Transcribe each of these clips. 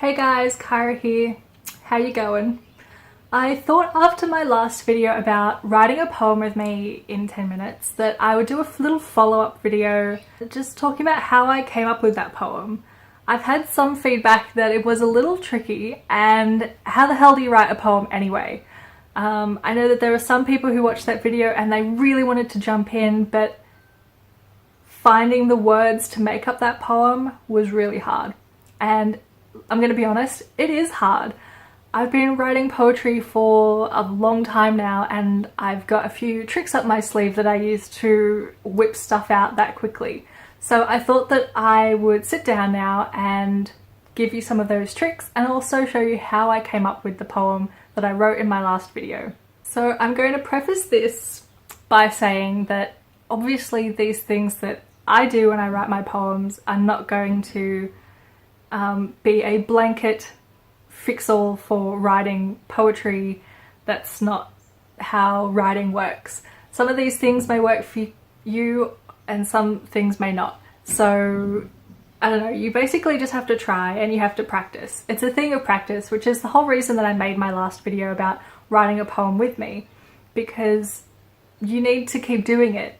Hey guys, Kyra here. How you going? I thought after my last video about writing a poem with me in 10 minutes that I would do a little follow-up video just talking about how I came up with that poem. I've had some feedback that it was a little tricky, and how the hell do you write a poem anyway? I know that there are some people who watched that video and they really wanted to jump in, but finding the words to make up that poem was really hard. And I'm going to be honest, it is hard. I've been writing poetry for a long time now, and I've got a few tricks up my sleeve that I use to whip stuff out that quickly. So I thought that I would sit down now and give you some of those tricks and also show you how I came up with the poem that I wrote in my last video. So I'm going to preface this by saying that obviously these things that I do when I write my poems are not going to be a blanket fix-all for writing poetry. That's not how writing works. Some of these things may work for you and some things may not. So I don't know, you basically just have to try and you have to practice. It's a thing of practice, which is the whole reason that I made my last video about writing a poem with me, because you need to keep doing it.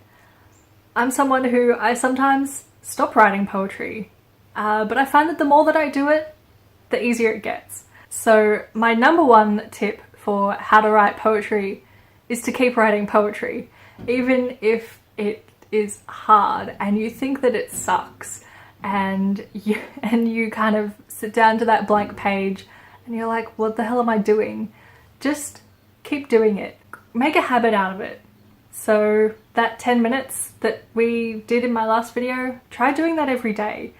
I'm someone who I sometimes stop writing poetry, but I find that the more that I do it, the easier it gets. So my number one tip for how to write poetry is to keep writing poetry, even if it is hard and you think that it sucks, and you kind of sit down to that blank page and you're like, what the hell am I doing? Just keep doing it. Make a habit out of it. So that 10 minutes that we did in my last video, try doing that every day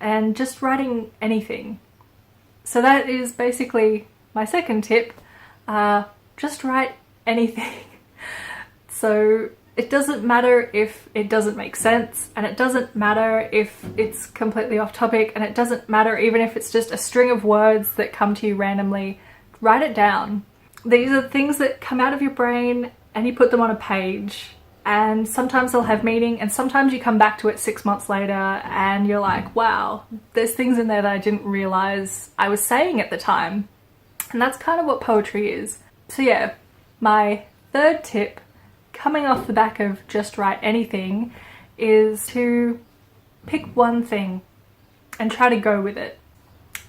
and just writing anything. So that is basically my second tip. Just write anything. So it doesn't matter if it doesn't make sense, and it doesn't matter if it's completely off topic, and it doesn't matter even if it's just a string of words that come to you randomly. Write it down. These are things that come out of your brain and you put them on a page, and sometimes they'll have meaning, and sometimes you come back to it 6 months later and you're like, wow, there's things in there that I didn't realize I was saying at the time. And that's kind of what poetry is. So yeah, my third tip, coming off the back of just write anything, is to pick one thing and try to go with it.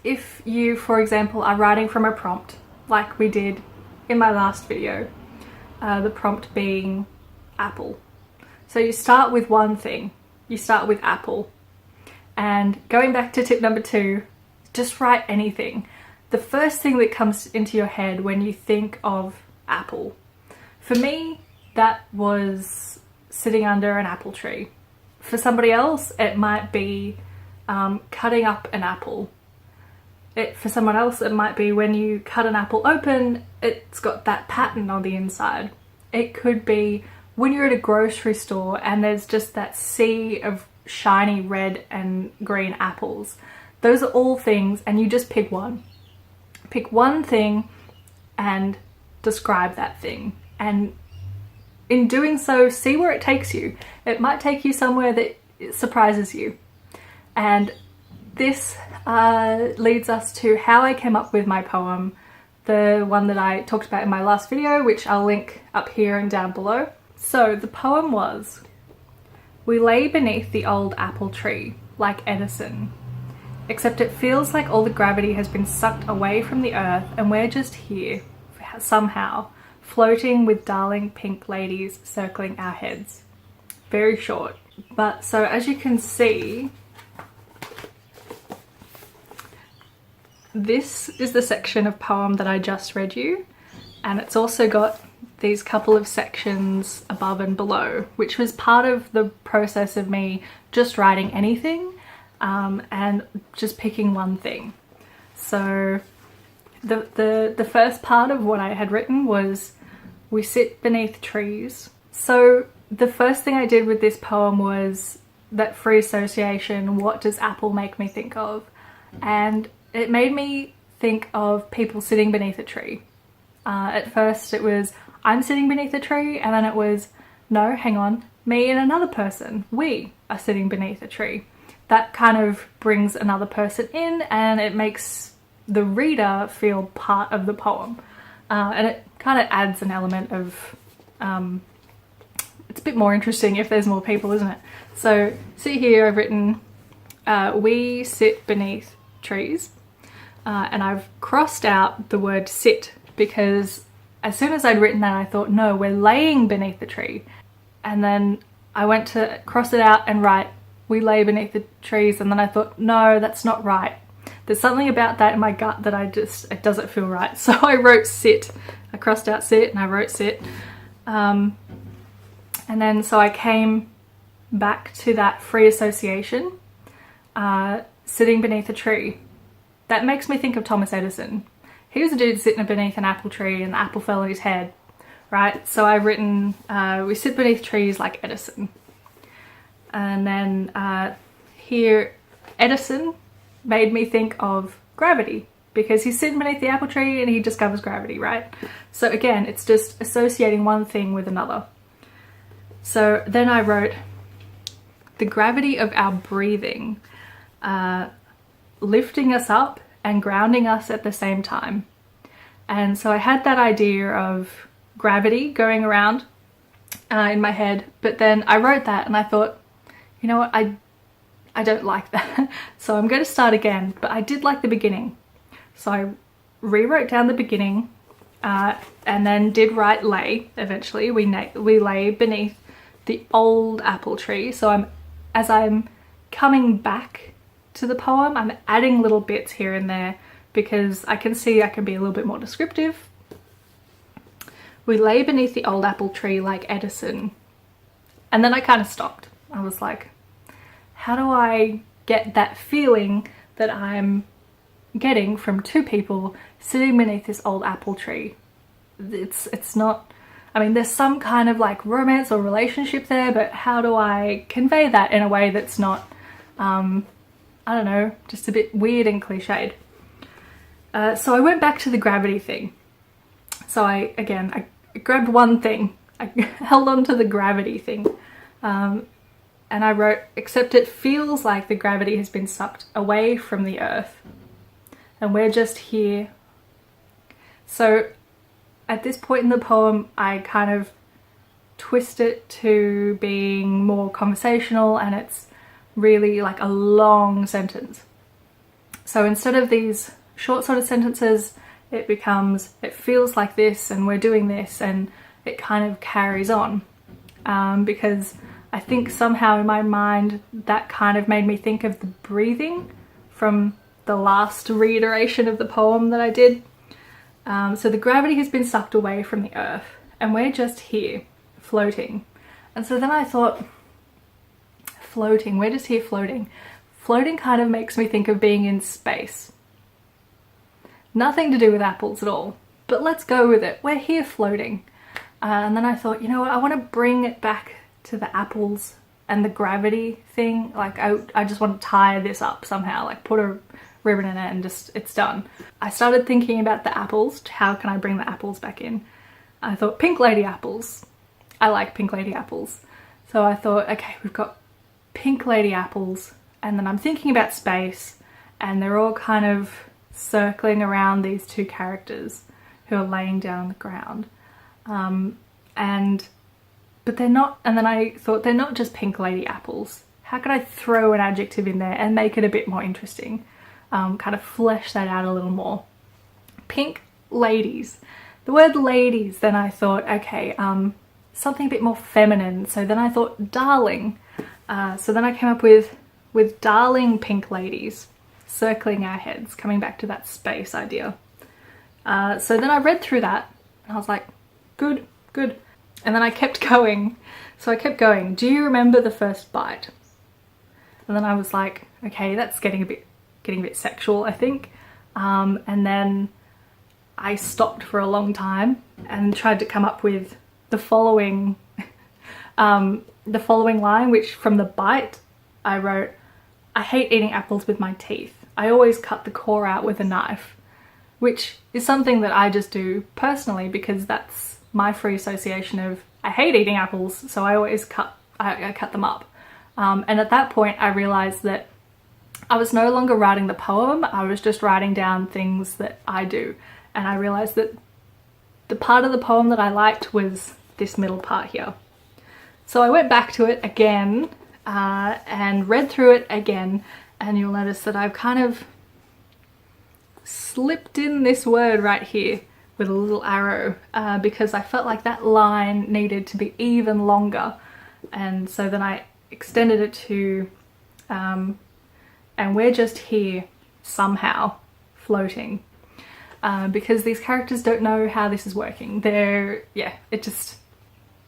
If you, for example, are writing from a prompt, like we did in my last video, the prompt being apple. So you start with one thing. You start with apple. And going back to tip number 2, just write anything. The first thing that comes into your head when you think of apple. For me, that was sitting under an apple tree. For somebody else, it might be cutting up an apple. For someone else, it might be when you cut an apple open, it's got that pattern on the inside. It could be when you're at a grocery store and there's just that sea of shiny red and green apples. Those are all things, and you just pick one. Pick one thing and describe that thing. And in doing so, see where it takes you. It might take you somewhere that surprises you. And this leads us to how I came up with my poem, the one that I talked about in my last video, which I'll link up here and down below. So the poem was, we lay beneath the old apple tree, like Edison, except it feels like all the gravity has been sucked away from the earth and we're just here, somehow, floating with darling pink ladies circling our heads. Very short. But so as you can see, this is the section of poem that I just read you, and it's also got these couple of sections above and below, which was part of the process of me just writing anything and just picking one thing. So the first part of what I had written was, we sit beneath trees. So the first thing I did with this poem was that free association, what does apple make me think of? And it made me think of people sitting beneath a tree. At first it was, I'm sitting beneath a tree, and then it was, no, hang on, me and another person, we are sitting beneath a tree. That kind of brings another person in, and it makes the reader feel part of the poem. And it kind of adds an element of, it's a bit more interesting if there's more people, isn't it? So see here I've written, we sit beneath trees, and I've crossed out the word sit because as soon as I'd written that I thought, no, we're laying beneath the tree. And then I went to cross it out and write, we lay beneath the trees, and then I thought, no, that's not right. There's something about that in my gut that it doesn't feel right. So I wrote sit. I crossed out sit and I wrote sit. And then so I came back to that free association, sitting beneath a tree. That makes me think of Thomas Edison. He was a dude sitting beneath an apple tree and the apple fell on his head, right? So I've written, we sit beneath trees like Edison. And then here, Edison made me think of gravity because he's sitting beneath the apple tree and he discovers gravity, right? So again, it's just associating one thing with another. So then I wrote, the gravity of our breathing, lifting us up and grounding us at the same time. And so I had that idea of gravity going around in my head, but then I wrote that and I thought, you know what, I don't like that. So I'm going to start again, but I did like the beginning. So I rewrote down the beginning and then did write lay eventually. We lay beneath the old apple tree. So as I'm coming back to the poem, I'm adding little bits here and there because I can see I can be a little bit more descriptive. We lay beneath the old apple tree like Edison. And then I kind of stopped. I was like, how do I get that feeling that I'm getting from two people sitting beneath this old apple tree? It's not, I mean, there's some kind of like romance or relationship there, but how do I convey that in a way that's not, I don't know, just a bit weird and cliched? So I went back to the gravity thing. So I grabbed one thing. I held on to the gravity thing. And I wrote, except it feels like the gravity has been sucked away from the earth and we're just here. So at this point in the poem, I kind of twist it to being more conversational and it's really like a long sentence. So instead of these short sort of sentences, it becomes, it feels like this and we're doing this, and it kind of carries on because I think somehow in my mind that kind of made me think of the breathing from the last reiteration of the poem that I did. So the gravity has been sucked away from the earth and we're just here floating. And so then I thought, floating, we're just here floating. Floating kind of makes me think of being in space. Nothing to do with apples at all, but let's go with it. We're here floating. And then I thought, you know what, I want to bring it back to the apples and the gravity thing. Like I just want to tie this up somehow, like put a ribbon in it and just, it's done. I started thinking about the apples. How can I bring the apples back in? I thought pink lady apples. I like pink lady apples. So I thought, okay, we've got pink lady apples, and then I'm thinking about space and they're all kind of circling around these two characters who are laying down on the ground. But they're not, and then I thought they're not just pink lady apples. How could I throw an adjective in there and make it a bit more interesting? Kind of flesh that out a little more. Pink ladies. The word ladies, then I thought, okay, something a bit more feminine. So then I thought darling. So then I came up with darling pink ladies circling our heads, coming back to that space idea. So then I read through that and I was like, good. And then I kept going. So I kept going. Do you remember the first bite? And then I was like, okay, that's getting a bit sexual, I think. And then I stopped for a long time and tried to come up with the following line, which from the bite I wrote, I hate eating apples with my teeth. I always cut the core out with a knife, which is something that I just do personally because that's my free association of I hate eating apples, so I always I cut them up. And at that point I realized that I was no longer writing the poem, I was just writing down things that I do. And I realized that the part of the poem that I liked was this middle part here. So I went back to it again and read through it again, and you'll notice that I've kind of slipped in this word right here with a little arrow because I felt like that line needed to be even longer. And so then I extended it to and we're just here somehow floating because these characters don't know how this is working. It just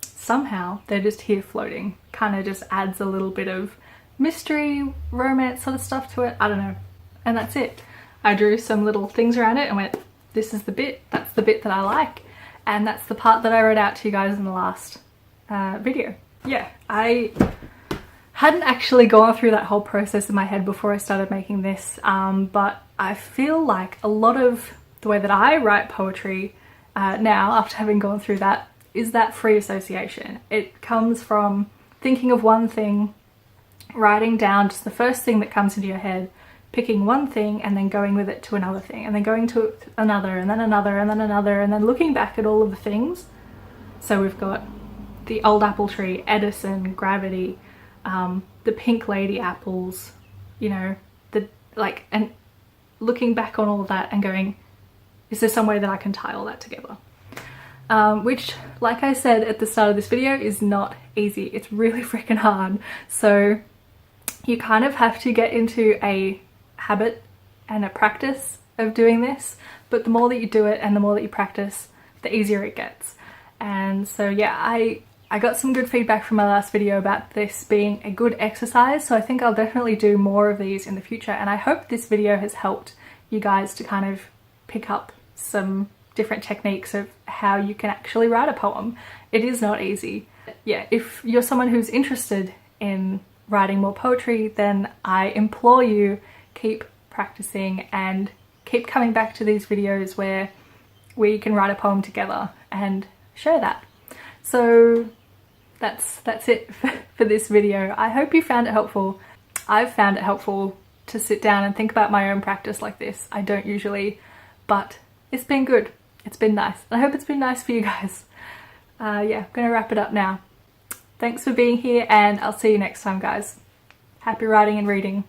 somehow they're just here floating. Kind of just adds a little bit of mystery, romance sort of stuff to it. I don't know. And that's it. I drew some little things around it and went, this is the bit, that's the bit that I like. And that's the part that I wrote out to you guys in the last video. Yeah, I hadn't actually gone through that whole process in my head before I started making this, but I feel like a lot of the way that I write poetry now, after having gone through that, is that free association. It comes from thinking of one thing, writing down just the first thing that comes into your head, picking one thing and then going with it to another thing, and then going to another, and then another, and then another, and then looking back at all of the things. So we've got the old apple tree, Edison, gravity, the pink lady apples, you know, and looking back on all of that and going, is there some way that I can tie all that together? Which, like I said at the start of this video, is not easy. It's really freaking hard. So you kind of have to get into a habit and a practice of doing this, but the more that you do it and the more that you practice, the easier it gets. And so yeah, I got some good feedback from my last video about this being a good exercise, so I think I'll definitely do more of these in the future, and I hope this video has helped you guys to kind of pick up some different techniques of how you can actually write a poem. It is not easy. Yeah, if you're someone who's interested in writing more poetry, then I implore you, keep practicing and keep coming back to these videos where we can write a poem together and share that. So that's it for this video. I hope you found it helpful. I've found it helpful to sit down and think about my own practice like this. I don't usually, but it's been good. It's been nice. I hope it's been nice for you guys. Yeah, I'm gonna wrap it up now. Thanks for being here, and I'll see you next time, guys. Happy writing and reading.